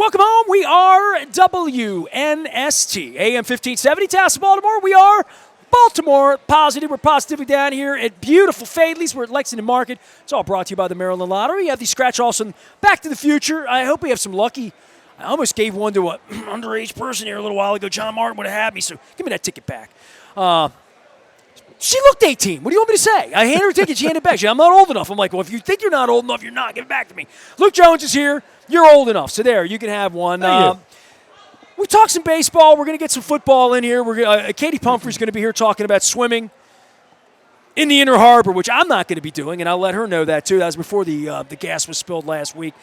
Welcome home. We are WNST, AM 1570, Taos, Baltimore. We are Baltimore Positive. We're positively down here at beautiful Fadley's. We're at Lexington Market. It's all brought to you by the Maryland Lottery. You have these scratch-offs from Back to the Future. I hope we have some lucky. I almost gave one to an underage person here a little while ago. John Martin would have had me, so give me that ticket back. She looked 18. What do you want me to say? I handed her a ticket. She handed it back. She said, I'm not old enough. I'm like, well, if you think you're not old enough, you're not. Give it back to me. Luke Jones is here. You're old enough. So there, you can have one. We talked some baseball. We're going to get some football in here. Katie Pumphrey's going to be here talking about swimming in the Inner Harbor, which I'm not going to be doing, and I'll let her know that too. That was before the gas was spilled last week.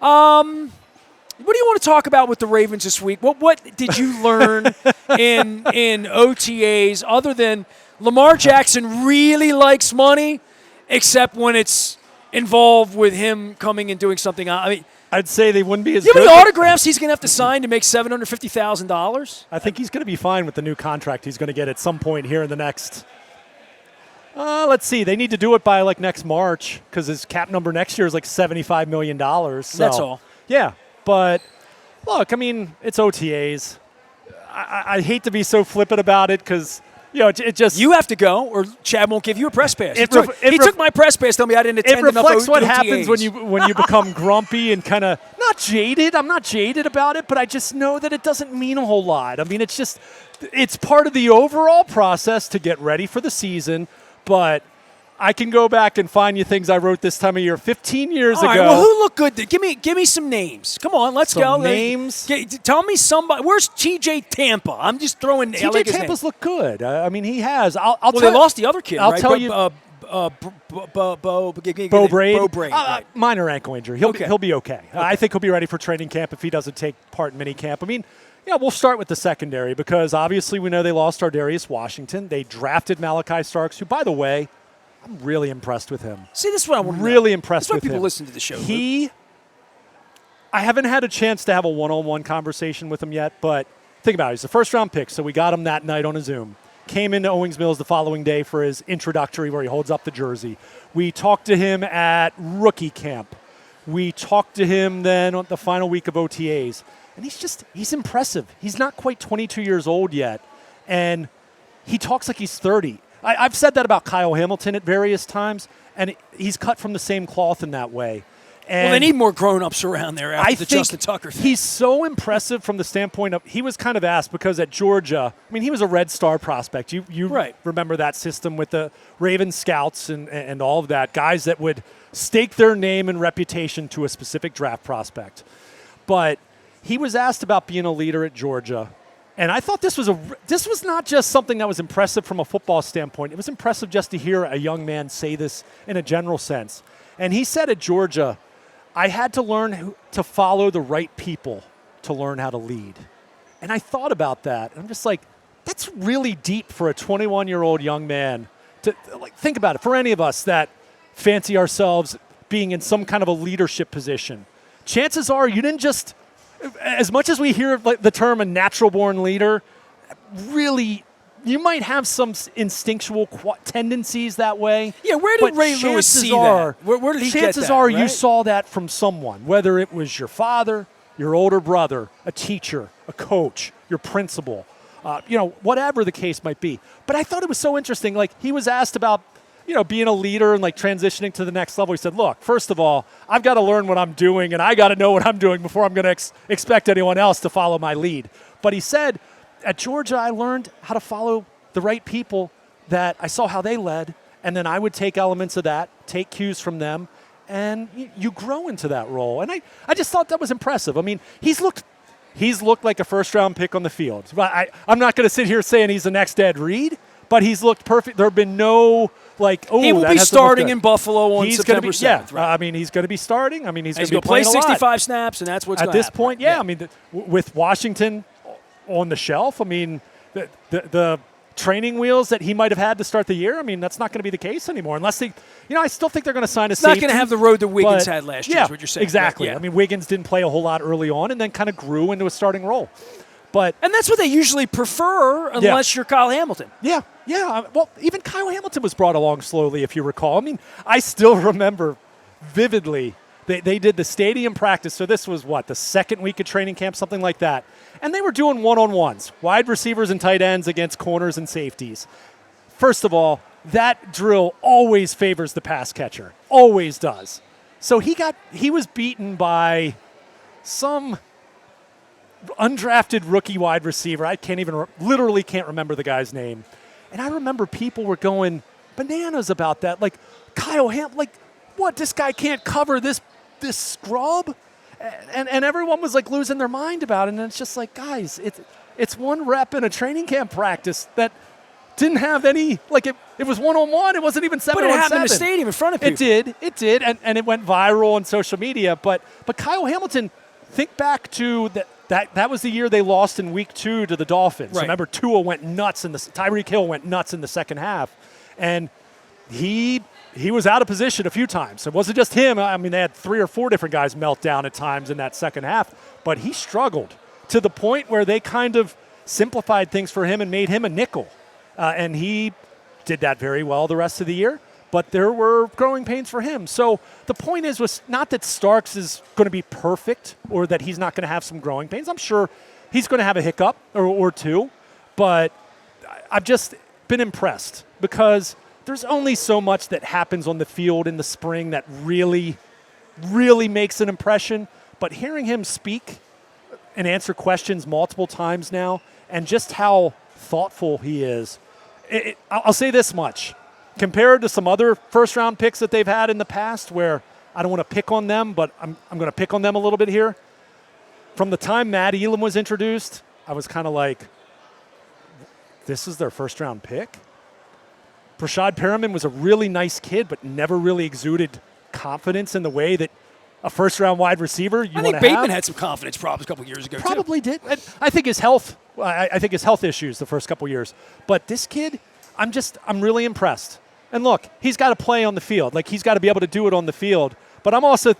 What do you want to talk about with the Ravens this week? What did you learn in OTAs other than Lamar Jackson really likes money, except when it's involved with him coming and doing something? I mean, I'd say they wouldn't be as good. You know how many autographs he's going to have to sign to make $750,000? I think he's going to be fine with the new contract he's going to get at some point here in the next let's see. They need to do it by, next March because his cap number next year is $75 million. So. That's all. Yeah, but look, I mean, it's OTAs. I hate to be so flippant about it because – it just you have to go, or Chad won't give you a press pass. He took my press pass. Told me I didn't attend enough. It reflects what happens when you become grumpy and kind of not jaded. I'm not jaded about it, but I just know that it doesn't mean a whole lot. I mean, it's part of the overall process to get ready for the season. But I can go back and find you things I wrote this time of year 15 years ago. All right, well, who looked good? Give me some names. Come on, let's go. Names. Tell me somebody. Where's TJ Tampa? I'm just throwing. TJ Tampa's look good. I mean, he has. They lost the other kid. I'll right? tell you. Bo Braid. Right. Minor ankle injury. He'll be okay. I think he'll be ready for training camp if he doesn't take part in minicamp. I mean, we'll start with the secondary because obviously we know they lost Ardarius Washington. They drafted Malachi Starks, who, by the way, I'm really impressed with him. See, this is what I want to know. Really impressed with him. That's why people listen to the show. I haven't had a chance to have a one-on-one conversation with him yet, but think about it. He's a first-round pick, so we got him that night on a Zoom. Came into Owings Mills the following day for his introductory where he holds up the jersey. We talked to him at rookie camp. We talked to him then on the final week of OTAs. And he's impressive. He's not quite 22 years old yet, and he talks like he's 30. I've said that about Kyle Hamilton at various times, and he's cut from the same cloth in that way. And they need more grown-ups around there after the Justin Tucker thing. He's so impressive from the standpoint of he was kind of asked because at Georgia, I mean, he was a Red Star prospect. You right. Remember that system with the Raven Scouts and all of that, guys that would stake their name and reputation to a specific draft prospect. But he was asked about being a leader at Georgia. And I thought this was not just something that was impressive from a football standpoint. It was impressive just to hear a young man say this in a general sense. And he said at Georgia, I had to learn to follow the right people to learn how to lead. And I thought about that. And I'm just like, that's really deep for a 21-year-old young man. To think about it. For any of us that fancy ourselves being in some kind of a leadership position, chances are you didn't just... As much as we hear the term a natural-born leader, really, you might have some instinctual tendencies that way. Yeah, where did Ray Lewis see that? Where did he get that? Chances are you saw that from someone, whether it was your father, your older brother, a teacher, a coach, your principal, whatever the case might be. But I thought it was so interesting. He was asked about being a leader and transitioning to the next level. He said, look, first of all, I've got to learn what I'm doing and I got to know what I'm doing before I'm going to expect anyone else to follow my lead. But he said, at Georgia, I learned how to follow the right people that I saw how they led, and then I would take elements of that, take cues from them, and you grow into that role. And I just thought that was impressive. I mean, he's looked like a first-round pick on the field. I'm not going to sit here saying he's the next Ed Reed, but he's looked perfect. There have been no... he will be starting in Buffalo on September 7th. Yeah, right? I mean, he's going to be starting. I mean, he's going to be play playing 65 snaps, and that's what's going to happen. At this point, yeah. I mean, with Washington on the shelf, I mean, the training wheels that he might have had to start the year, I mean, that's not going to be the case anymore. Unless they, I still think they're going to sign a safety. Not going to have the road that Wiggins had last year, is what you're saying. Exactly. Right? Yeah. I mean, Wiggins didn't play a whole lot early on and then kind of grew into a starting role. And that's what they usually prefer unless you're Kyle Hamilton. Yeah. Well, even Kyle Hamilton was brought along slowly, if you recall. I mean, I still remember vividly They did the stadium practice. So this was the second week of training camp, something like that. And they were doing one-on-ones, wide receivers and tight ends against corners and safeties. First of all, that drill always favors the pass catcher. Always does. So he was beaten by some undrafted rookie wide receiver. I literally can't remember the guy's name. And I remember people were going bananas about that. Like, Kyle Ham, like, what? This guy can't cover this scrub? And everyone was like losing their mind about it. And it's just like, guys, it's one rep in a training camp practice that didn't have any, like, it was one-on-one. It wasn't even 7-on-7. But it happened in the stadium in front of people. It did, and it went viral on social media. But Kyle Hamilton, think back to that was the year they lost in week 2 to the Dolphins. Right. Remember, Tyreek Hill went nuts in the second half. And he was out of position a few times. It wasn't just him. I mean, they had 3 or 4 different guys melt down at times in that second half. But he struggled to the point where they kind of simplified things for him and made him a nickel. And he did that very well the rest of the year. But there were growing pains for him. So the point was not that Starks is going to be perfect or that he's not going to have some growing pains. I'm sure he's going to have a hiccup or two. But I've just been impressed because there's only so much that happens on the field in the spring that really, really makes an impression. But hearing him speak and answer questions multiple times now and just how thoughtful he is, I'll say this much. Compared to some other first-round picks that they've had in the past where I don't want to pick on them, but I'm going to pick on them a little bit here. From the time Matt Elam was introduced, I was kind of like, this is their first-round pick? Rashad Perriman was a really nice kid, but never really exuded confidence in the way that a first-round wide receiver you want to have. I think Bateman had some confidence problems a couple years ago, Probably did. I think his health issues the first couple years. But this kid, I'm really impressed. And look, he's got to play on the field. Like, he's got to be able to do it on the field. But I'm also,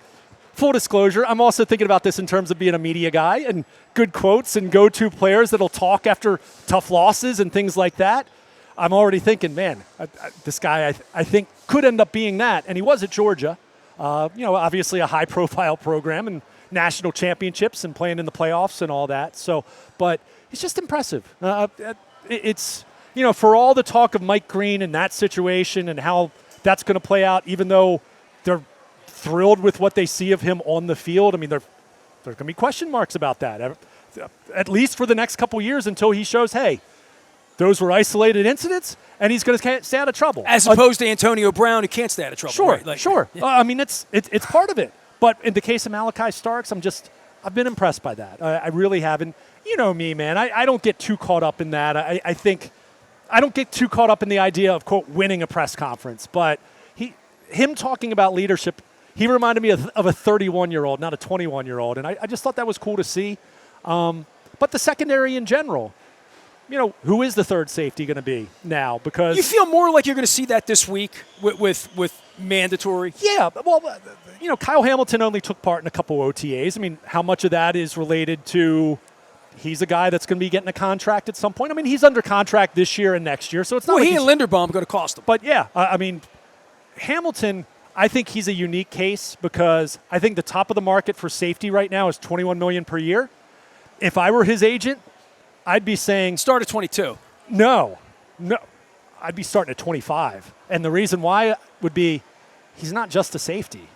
full disclosure, I'm also thinking about this in terms of being a media guy and good quotes and go-to players that'll talk after tough losses and things like that. I'm already thinking, man, this guy I think could end up being that. And he was at Georgia. Obviously a high-profile program and national championships and playing in the playoffs and all that. So, but it's just impressive. It's, for all the talk of Mike Green and that situation and how that's going to play out, even though they're thrilled with what they see of him on the field, I mean, there's going to be question marks about that, at least for the next couple years until he shows, hey, those were isolated incidents, and he's going to stay out of trouble. As opposed to Antonio Brown, who can't stay out of trouble. Sure, right? sure. Yeah. I mean, it's part of it. But in the case of Malachi Starks, I've been impressed by that. I really haven't. You know me, man. I don't get too caught up in that. I think I don't get too caught up in the idea of, quote, winning a press conference. But him talking about leadership, he reminded me of a 31-year-old, not a 21-year-old. And I just thought that was cool to see. But the secondary in general, who is the third safety going to be now? Because you feel more like you're going to see that this week with mandatory. Yeah, well, Kyle Hamilton only took part in a couple OTAs. I mean, how much of that is related to he's a guy that's going to be getting a contract at some point? I mean, he's under contract this year and next year, so it's not. Well, like he and Linderbaum are going to cost him. But yeah, I mean, Hamilton, I think he's a unique case because I think the top of the market for safety right now is $21 million per year. If I were his agent, I'd be saying start at 22. No. I'd be starting at 25. And the reason why would be he's not just a safety.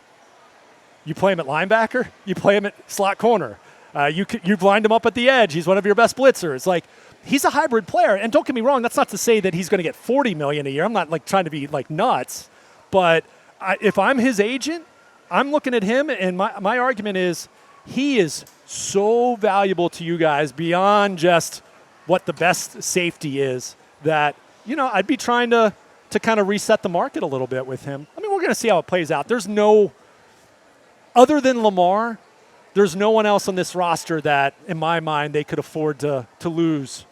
You play him at linebacker, you play him at slot corner. You blind him up at the edge. He's one of your best blitzers. Like, he's a hybrid player. And don't get me wrong, that's not to say that he's going to get $40 million a year. I'm not like trying to be like nuts. But if I'm his agent, I'm looking at him, and my argument is he is so valuable to you guys beyond just what the best safety is that, I'd be trying to kind of reset the market a little bit with him. I mean, we're going to see how it plays out. There's other than Lamar, there's no one else on this roster that, in my mind, they could afford to lose,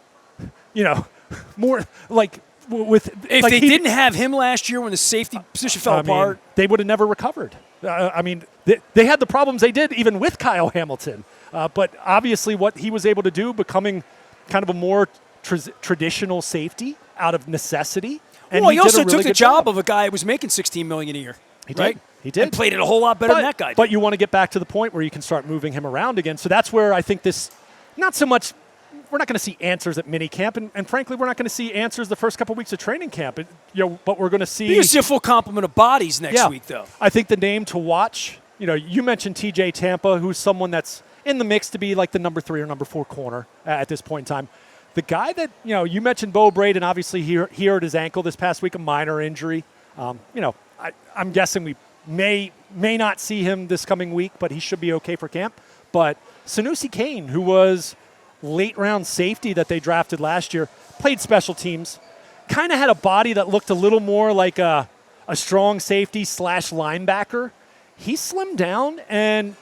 more like with. If they didn't have him last year when the safety position fell apart, they would have never recovered. They had the problems they did even with Kyle Hamilton. But obviously what he was able to do, becoming kind of a more traditional safety out of necessity. And he also took really the job of a guy who was making $16 million a year. He right? did. He did. And played it a whole lot better than that guy did. But you want to get back to the point where you can start moving him around again. So that's where I think this, not so much, we're not going to see answers at minicamp, and frankly, we're not going to see answers the first couple weeks of training camp. But we're going to see. You're going to see a full complement of bodies next week, though. I think the name to watch, you mentioned TJ Tampa, who's someone that's in the mix to be like the number 3 or number 4 corner at this point in time. The guy that, you mentioned Bo Braden, obviously he hurt his ankle this past week, a minor injury. I'm guessing we may not see him this coming week, but he should be okay for camp. But Sanusi Kane, who was late round safety that they drafted last year, played special teams, kind of had a body that looked a little more like a strong safety / linebacker. He slimmed down, and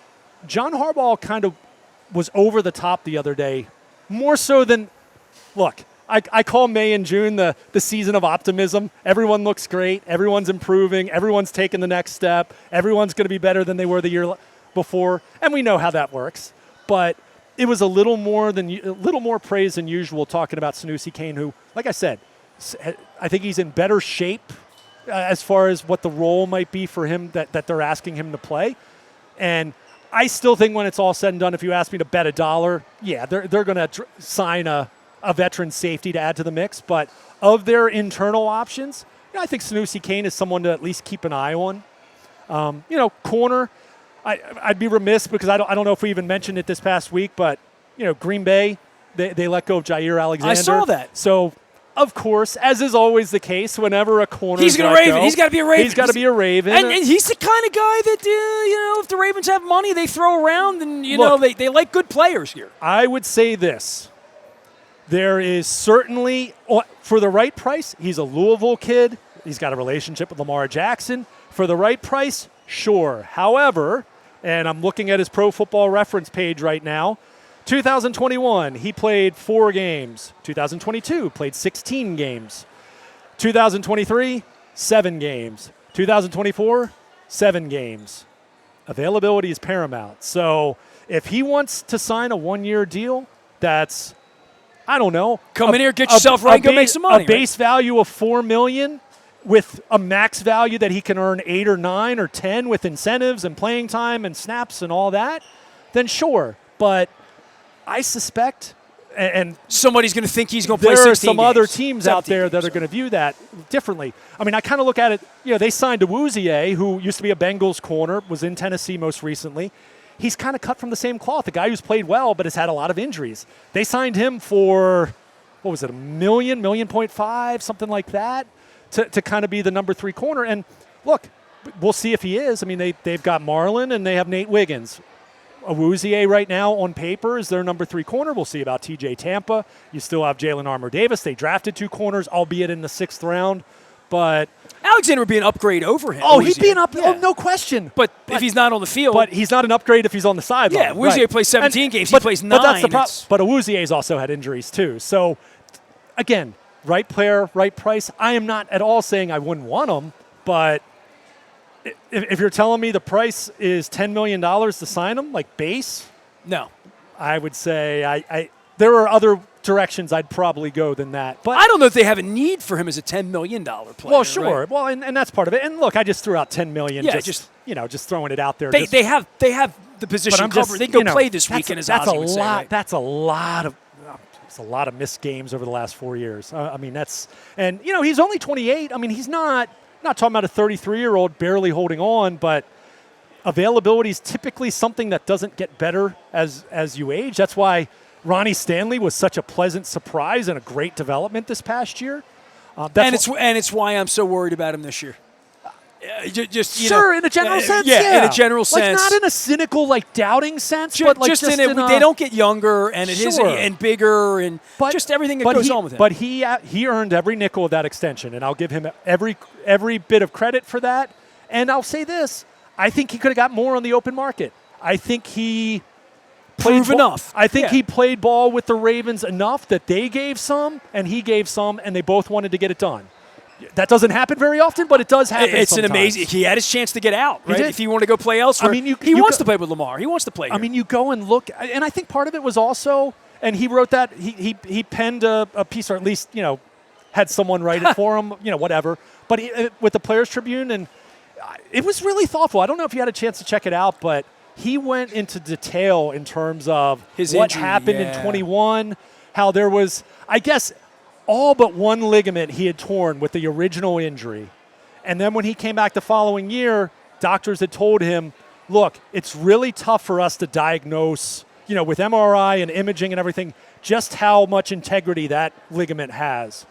John Harbaugh kind of was over the top the other day, more so than, look, I call May and June the season of optimism. Everyone looks great. Everyone's improving. Everyone's taking the next step. Everyone's going to be better than they were the year before, and we know how that works. But it was a little more praise than usual talking about Sanusi Kane, who, like I said, I think he's in better shape as far as what the role might be for him that they're asking him to play. And I still think when it's all said and done, if you ask me to bet $1, yeah, they're going to sign a veteran safety to add to the mix. But of their internal options, I think Sanusi Kane is someone to at least keep an eye on. Corner, I'd be remiss because I don't know if we even mentioned it this past week, but, Green Bay, they let go of Jair Alexander. I saw that. So, of course, as is always the case, whenever a corner he's going to Raven. He's got to be a Raven. He's got to be a Raven. And he's the kind of guy that, if the Ravens have money, they throw around, and, they like good players here. I would say this. There is certainly, for the right price, he's a Louisville kid. He's got a relationship with Lamar Jackson. For the right price, sure. However, and I'm looking at his Pro Football Reference page right now, 2021, he played 4 games. 2022, played 16 games. 2023, 7 games. 2024, 7 games. Availability is paramount. So if he wants to sign a 1-year deal, that's, I don't know. Come in here, get yourself right, go make some money. A base value of $4 million with a max value that he can earn 8 or 9 or 10 with incentives and playing time and snaps and all that, then sure. But I suspect, and somebody's going to think he's going to play 16 there are some games. other teams out there that are going to view that differently. I mean, I kind of look at it, they signed Awuzie, who used to be a Bengals corner, was in Tennessee most recently. He's kind of cut from the same cloth, a guy who's played well but has had a lot of injuries. They signed him for, what was it, $1 million, $1.5 million, something like that, to kind of be the number 3 corner. And look, we'll see if he is. I mean, they've got Marlon and they have Nate Wiggins. Awuzie right now on paper is their number 3 corner. We'll see about TJ Tampa. You still have Jalen Armour-Davis. They drafted 2 corners, albeit in the 6th round. But Alexander would be an upgrade over him. Oh, he'd be an upgrade. Yeah. Oh, no question. But if he's not on the field. But he's not an upgrade if he's on the sideline. Yeah, Awuzie plays 17 games. He plays 9. But that's the problem. But Awuzie's also had injuries too. So, again, right player, right price. I am not at all saying I wouldn't want him. But if you're telling me the price is $10 million to sign him, like base? No. I would say there are other directions I'd probably go than that. But I don't know if they have a need for him as a $10 million player. Well, sure. Right? Well, and that's part of it. And look, I just threw out $10 million. Yeah, just throwing it out there. They have the position covered. They can go play this weekend. As Ozzie would say, right? That's a lot of. It's a lot of missed games over the last 4 years. I mean, he's only 28. I mean, he's not talking about a 33-year-old barely holding on, but availability is typically something that doesn't get better as you age. That's why Ronnie Stanley was such a pleasant surprise and a great development this past year. It's why I'm so worried about him this year. In a general sense, in a general sense, not in a cynical, doubting sense, but just in a, they don't get younger and and bigger and just everything that goes on with him. But he earned every nickel of that extension, and I'll give him every bit of credit for that. And I'll say this: I think he could have got more on the open market. I think he enough. I think he played ball with the Ravens enough that they gave some and he gave some, and they both wanted to get it done. That doesn't happen very often, but it does happen. It's sometimes. an amazing. He had his chance to get out, right? If he wanted to go play elsewhere, he wants to play with Lamar. He wants to play. I mean, you go and look, and I think part of it was also, and he wrote that he penned a piece, or at least had someone write it for him, whatever. But with the Players Tribune, and it was really thoughtful. I don't know if you had a chance to check it out, but he went into detail in terms of his what injury, happened in 21, how there was, I guess, all but one ligament he had torn with the original injury. And then when he came back the following year, doctors had told him, look, it's really tough for us to diagnose, with MRI and imaging and everything, just how much integrity that ligament has.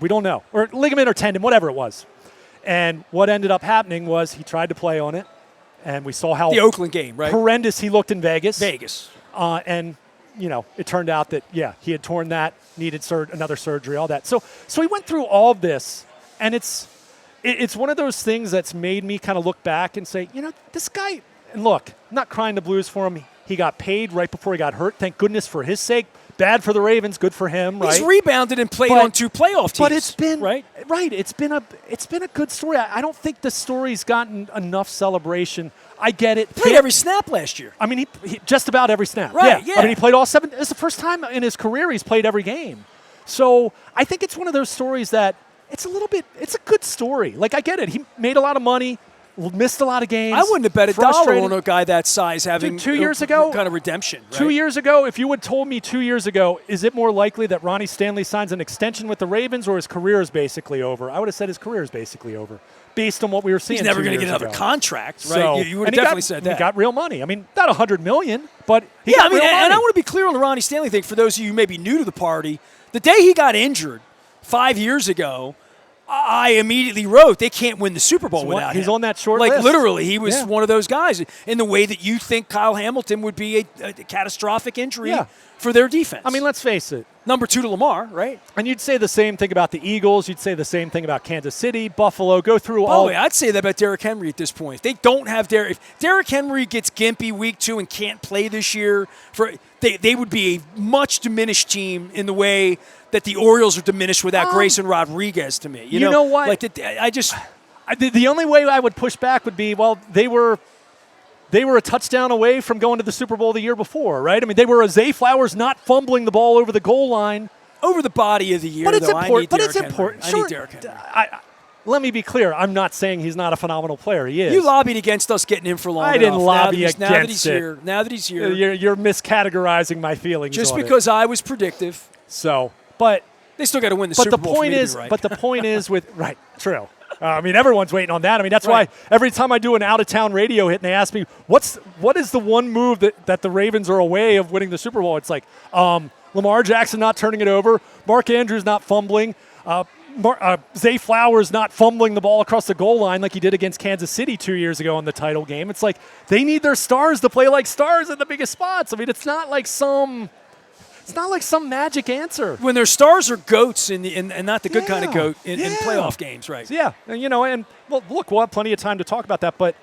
We don't know. Or ligament or tendon, whatever it was. And what ended up happening was he tried to play on it, and we saw how the Oakland game, right? horrendous he looked in Vegas. And It turned out that, he had torn that, needed another surgery, all that. So he went through all of this, and it's one of those things that's made me kind of look back and say, this guy, and look, I'm not crying the blues for him. He got paid right before he got hurt. Thank goodness for his sake. Bad for the Ravens, good for him, right? He's rebounded and played on 2 playoff teams. But it's been right. It's been a good story. I don't think the story's gotten enough celebration. I get it. Played every snap last year. I mean, he just about every snap. Right, yeah. I mean, he played all 7. It's the first time in his career he's played every game. So I think it's one of those stories that it's a good story. Like, I get it. He made a lot of money, missed a lot of games. I wouldn't have bet $1 on a guy that size having 2 years ago, kind of redemption. Right? 2 years ago, if you would told me 2 years ago, is it more likely that Ronnie Stanley signs an extension with the Ravens or his career is basically over? I would have said his carear is basically over based on what we were seeing. He's never going to get another contract, right? So, you would have definitely said that. He got real money. I mean, not $100 million, but he got real money. And I want to be clear on the Ronnie Stanley thing for those of you who may be new to the party. The day he got injured 5 years ago, I immediately wrote, they can't win the Super Bowl without him. He's on that short list. Like, literally, he was one of those guys in the way that you think Kyle Hamilton would be a catastrophic injury for their defense. I mean, let's face it. Number 2 to Lamar, right? And you'd say the same thing about the Eagles. You'd say the same thing about Kansas City, Buffalo. Go through all. By the way, I'd say that about Derrick Henry at this point. If they don't have if Derrick Henry gets gimpy week 2 and can't play this year, they would be a much diminished team in the way that the Orioles are diminished without Grayson Rodriguez to me. You know what? Like the only way I would push back would be, well, they were a touchdown away from going to the Super Bowl the year before, right? I mean, they were a Zay Flowers not fumbling the ball over the goal line. Over the body of the year, but it's important. I need Derrick Henry. Let me be clear. I'm not saying he's not a phenomenal player. He is. You lobbied against us getting him for long enough. I didn't lobby against it. Now that he's here. You're miscategorizing my feelings just on because I was predictive. So, but they still got to win the Super Bowl. But the point is with right, true. I mean, everyone's waiting on that. I mean, that's why every time I do an out-of-town radio hit and they ask me, what is the one move that the Ravens are away of winning the Super Bowl? It's like Lamar Jackson not turning it over, Mark Andrews not fumbling, Zay Flowers not fumbling the ball across the goal line like he did against Kansas City 2 years ago in the title game. It's like they need their stars to play like stars in the biggest spots. I mean, it's not like some magic answer. When their stars are goats and not the good kind of goat in playoff games, right? So look, we'll have plenty of time to talk about that. But,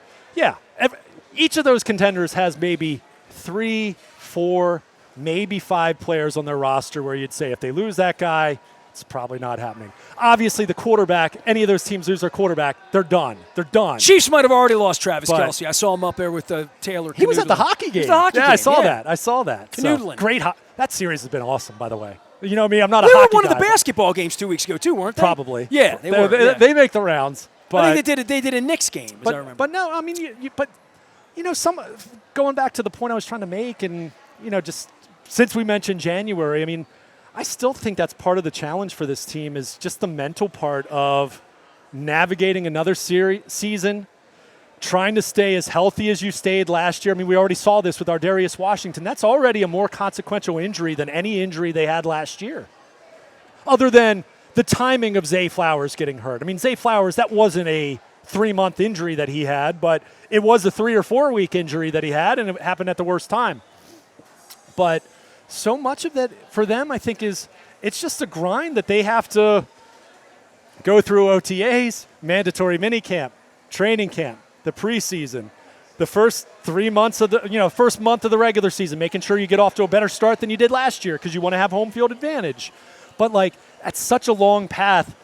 each of those contenders has maybe 3, 4, maybe 5 players on their roster where you'd say if they lose that guy, it's probably not happening. Obviously, the quarterback, any of those teams lose their quarterback, they're done. They're done. Chiefs might have already lost Travis Kelce. I saw him up there with Taylor. He was at the hockey game. I saw that. Canoodling. So, great. That series has been awesome, by the way. You know me, I'm not a hockey guy. They were one of the basketball games 2 weeks ago, too, weren't they? Probably. Yeah, they were. They make the rounds. But I think they did a Knicks game, as I remember. But no, I mean, going back to the point I was trying to make, and, just since we mentioned January, I mean, I still think that's part of the challenge for this team is just the mental part of navigating another season, trying to stay as healthy as you stayed last year. I mean, we already saw this with Ardarius Washington. That's already a more consequential injury than any injury they had last year, other than the timing of Zay Flowers getting hurt. I mean, Zay Flowers, that wasn't a 3-month injury that he had, but it was a 3 or 4 week injury that he had, and it happened at the worst time. But so much of that for them, I think, it's just a grind that they have to go through OTAs, mandatory minicamp, training camp, the preseason, the first 3 months of first month of the regular season, making sure you get off to a better start than you did last year because you want to have home field advantage. But that's such a long path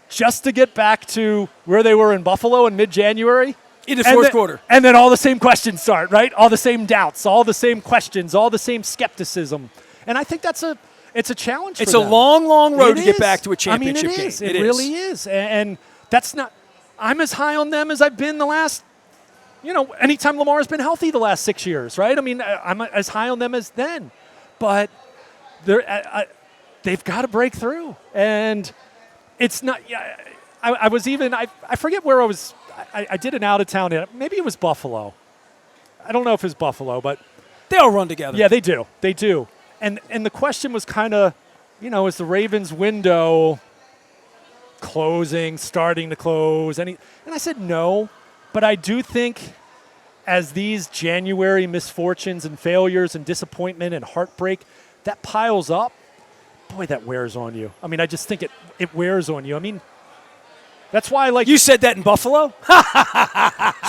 just to get back to where they were in Buffalo in mid-January. In the fourth quarter. And then all the same questions start, right? All the same doubts, all the same questions, all the same skepticism. And I think it's a challenge for them. It's a long, long road to get back to a championship game. It really is. And that's not I'm as high on them as I've been the last, anytime Lamar's been healthy the last 6 years, right? I mean, I'm as high on them as then. But they've got to break through. And it's not – I was even – I forget where I was – I did an out-of-town – maybe it was Buffalo. I don't know if it was Buffalo, but – they all run together. Yeah, they do. They do. And the question was kind of, is the Ravens' window closing, starting to close? And I said no, but I do think as these January misfortunes and failures and disappointment and heartbreak, that piles up, boy, that wears on you. I mean, I just think it wears on you. I mean, that's why, like... You said that in Buffalo?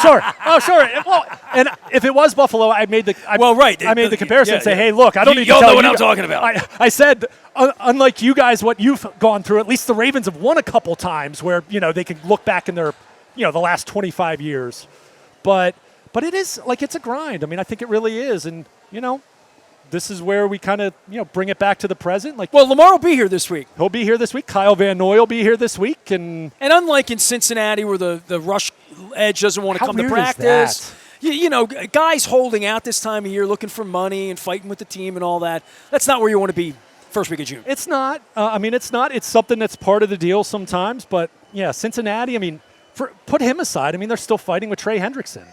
Sure. Oh, sure. Well, and if it was Buffalo, I made the... I made the comparison and say, hey, look, I don't need to tell you. Y'all know what I'm talking about. I said, unlike you guys, what you've gone through, at least the Ravens have won a couple times where, they can look back in their, the last 25 years. But it is, like, it's a grind. I mean, I think it really is. And, this is where we kind of, bring it back to the present. Like, well, Lamar will be here this week. He'll be here this week. Kyle Van Noy will be here this week. And unlike in Cincinnati where the rush edge doesn't want to come to practice, guys holding out this time of year looking for money and fighting with the team and all that, that's not where you want to be first week of June. It's not. It's not. It's something that's part of the deal sometimes. But, yeah, Cincinnati, put him aside. They're still fighting with Trey Hendrickson.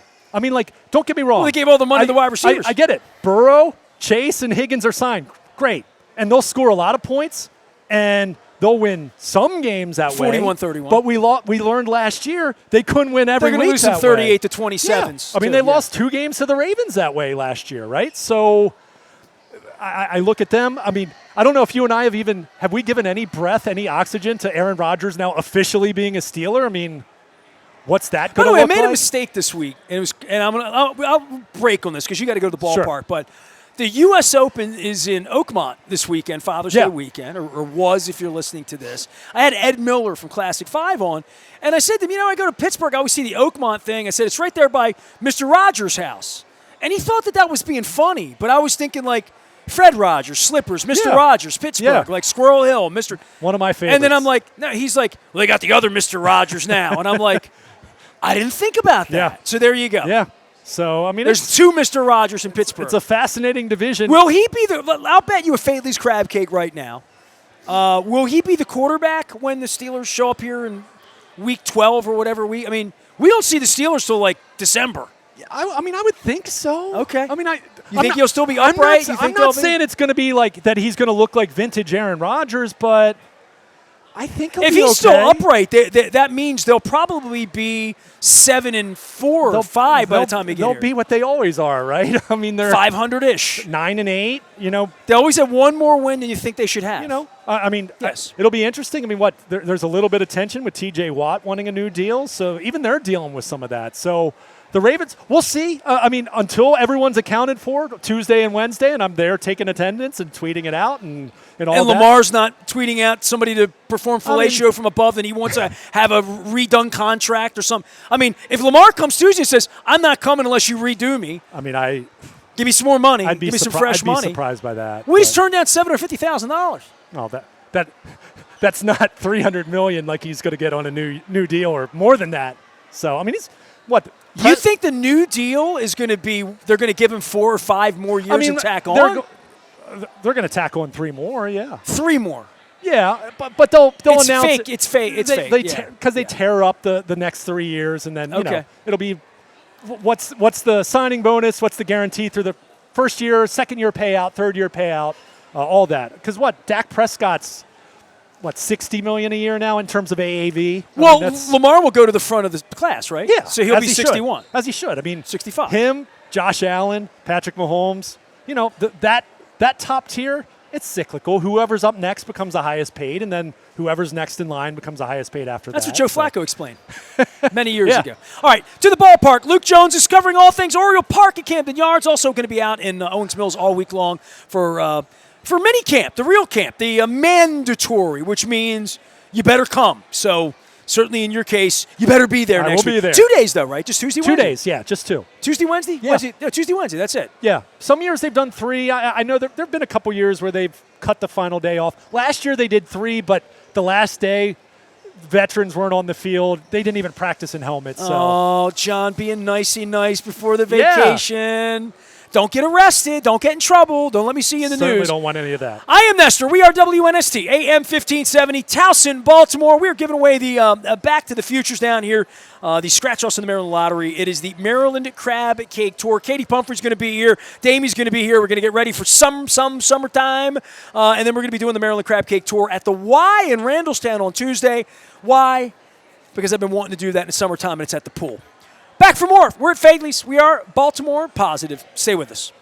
Don't get me wrong. Well, they gave all the money to the wide receivers. I get it. Burrow, Chase, and Higgins are signed. Great. And they'll score a lot of points, and they'll win some games that way. 41-31. But we learned last year they couldn't win every week. They're going to lose some 38 to 27s. Yeah. They lost 2 games to the Ravens that way last year, right? So I look at them. I don't know if you and I have we given any breath, any oxygen to Aaron Rodgers now officially being a Steeler? What's that going to look like? By the way, I made a mistake this week, and I'll break on this because you got to go to the ballpark. Sure. But the U.S. Open is in Oakmont this weekend, Father's Day weekend, or was if you're listening to this. I had Ed Miller from Classic 5 on, and I said to him, I go to Pittsburgh, I always see the Oakmont thing. I said, it's right there by Mr. Rogers' house. And he thought that was being funny, but I was thinking like Fred Rogers, Slippers, Mr. Rogers, Pittsburgh, like Squirrel Hill, Mr. One of my favorites. And then I'm like, no, he's like, well, they got the other Mr. Rogers now. And I'm like, I didn't think about that. Yeah. So there you go. Yeah. So, there's 2 Mr. Rogers in Pittsburgh. It's a fascinating division. Will he be I'll bet you a Fadley's crab cake right now. Will he be the quarterback when the Steelers show up here in week 12 or whatever week? We don't see the Steelers till like December. I would think so. Okay. You think he'll still be upright? I'm not saying it's going to be like that he's going to look like vintage Aaron Rodgers, but I think he'll if be he's okay. still upright, that means they'll probably be 7-4 or 5 by the time they get here. They'll be what they always are, right? They're 500-ish, 9-8. They always have one more win than you think they should have. Yes. It'll be interesting. There's a little bit of tension with T.J. Watt wanting a new deal, so even they're dealing with some of that. So the Ravens, we'll see. Until everyone's accounted for Tuesday and Wednesday, and I'm there taking attendance and tweeting it out and all that. And Lamar's not tweeting out somebody to perform fellatio from above and he wants to have a redone contract or something. If Lamar comes Tuesday and says, I'm not coming unless you redo me. Give me some more money. Give me some fresh money. I'd be surprised by that. Well, he's turned down $750,000. No, that's not $300 million like he's going to get on a new deal or more than that. So, he's what? You think the new deal is going to be they're going to give him 4 or 5 more years and tack on? They're going to tack on 3 more, yeah. 3 more. Yeah, but they'll announce it. It's fake. It's fake. Because they tear up the next 3 years, and then it'll be what's the signing bonus, what's the guarantee through the first year, second year payout, third year payout, all that. Because Dak Prescott's $60 million a year now in terms of AAV. Lamar will go to the front of the class, right? Yeah, so he'll be 61, as he should. 65. Him, Josh Allen, Patrick Mahomes. That top tier, it's cyclical. Whoever's up next becomes the highest paid, and then whoever's next in line becomes the highest paid after That's that. That's what Joe Flacco explained many years ago. All right, to the ballpark. Luke Jones is covering all things Oriole Park at Camden Yards. Also going to be out in Owings Mills all week long for minicamp, the real camp, the mandatory, which means you better come. So certainly in your case, you better be there next week. Be there. 2 days though, right? Just Tuesday, Wednesday? 2 days, yeah, just 2. Tuesday, Wednesday? Yeah. Wednesday, no, Tuesday, Wednesday, that's it. Yeah. Some years they've done 3. I know there have been a couple years where they've cut the final day off. Last year they did 3, but the last day, veterans weren't on the field. They didn't even practice in helmets. So. Oh, John, being nicey nice before the Yeah. vacation. Don't get arrested. Don't get in trouble. Don't let me see you in the Certainly news. don't want any of that. I am Nestor. We are WNST, AM 1570, Towson, Baltimore. We are giving away the Back to the Futures down here, the scratch-offs in the Maryland Lottery. It is the Maryland Crab Cake Tour. Katie Pumphrey's going to be here. Damie's going to be here. We're going to get ready for summertime. And then we're going to be doing the Maryland Crab Cake Tour at the Y in Randallstown on Tuesday. Why? Because I've been wanting to do that in the summertime, and it's at the pool. Back for more. We're at Fagley's. We are Baltimore Positive. Stay with us.